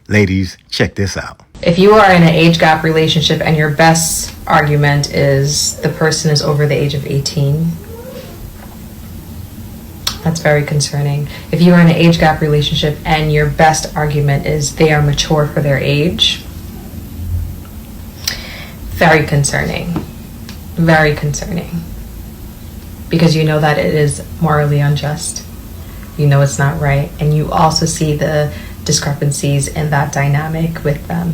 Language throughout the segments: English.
Ladies, check this out. If you are in an age gap relationship and your best argument is the person is over the age of 18, that's very concerning. If you are in an age gap relationship and your best argument is they are mature for their age, very concerning. Very concerning. Because you know that it is morally unjust. You know it's not right. And you also see the discrepancies in that dynamic with them.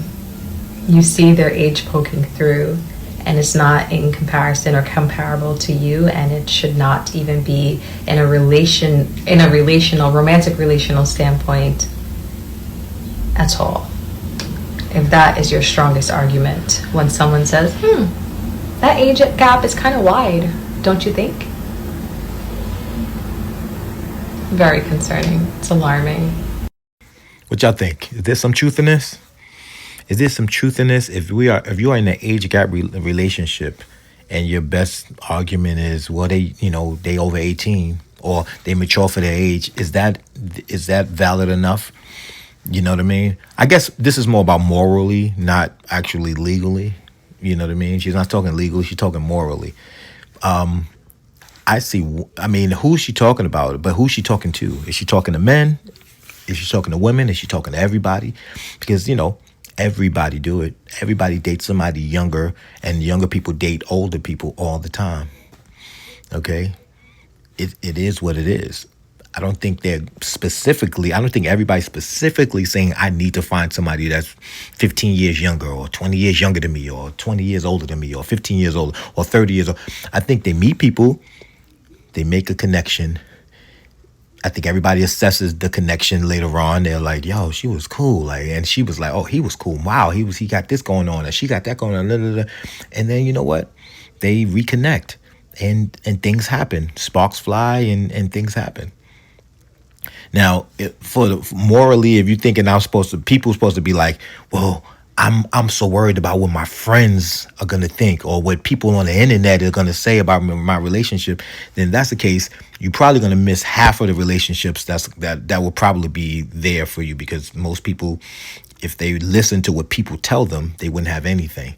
You see their age poking through, and it's not in comparison or comparable to you, and it should not even be in a romantic relational standpoint at all. If that is your strongest argument, when someone says, that age gap is kind of wide, don't you think? Very concerning. It's alarming. What y'all think? Is there some truth in this? Is there some truth in this? If you are in an age gap relationship, and your best argument is, well, they over 18 or they mature for their age, is that valid enough? You know what I mean? I guess this is more about morally, not actually legally. You know what I mean? She's not talking legally; she's talking morally. Who's she talking about? But who's she talking to? Is she talking to men? Is she talking to women? Is she talking to everybody? Because, everybody do it. Everybody dates somebody younger, and younger people date older people all the time. Okay? It is what it is. I don't think everybody's specifically saying I need to find somebody that's 15 years younger or 20 years younger than me or 20 years older than me or 15 years older or 30 years old. I think they meet people, they make a connection. I think everybody assesses the connection later on. They're like, yo, she was cool. And she was like, oh, he was cool. Wow, he got this going on and she got that going on. Blah, blah, blah. And then you know what? They reconnect and things happen. Sparks fly and things happen. Now, morally, if you're thinking people are supposed to be like, well, I'm so worried about what my friends are gonna think or what people on the internet are gonna say about my relationship, then that's the case. You're probably gonna miss half of the relationships that will probably be there for you, because most people, if they listen to what people tell them, they wouldn't have anything.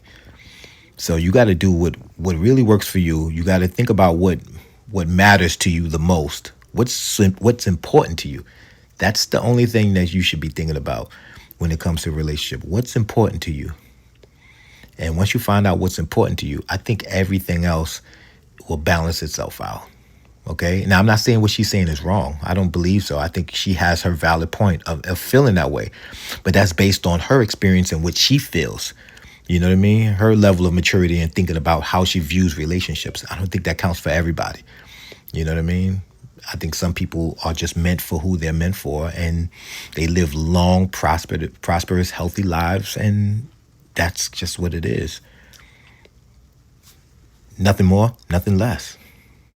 So you got to do what really works for you. You got to think about what matters to you the most. What's important to you. That's the only thing that you should be thinking about when it comes to a relationship. What's important to you? And once you find out what's important to you, I think everything else will balance itself out. Okay? Now, I'm not saying what she's saying is wrong. I don't believe so. I think she has her valid point of feeling that way. But that's based on her experience and what she feels. You know what I mean? Her level of maturity and thinking about how she views relationships. I don't think that counts for everybody. You know what I mean? I think some people are just meant for who they're meant for, and they live long, prosperous, healthy lives, and that's just what it is. Nothing more, nothing less.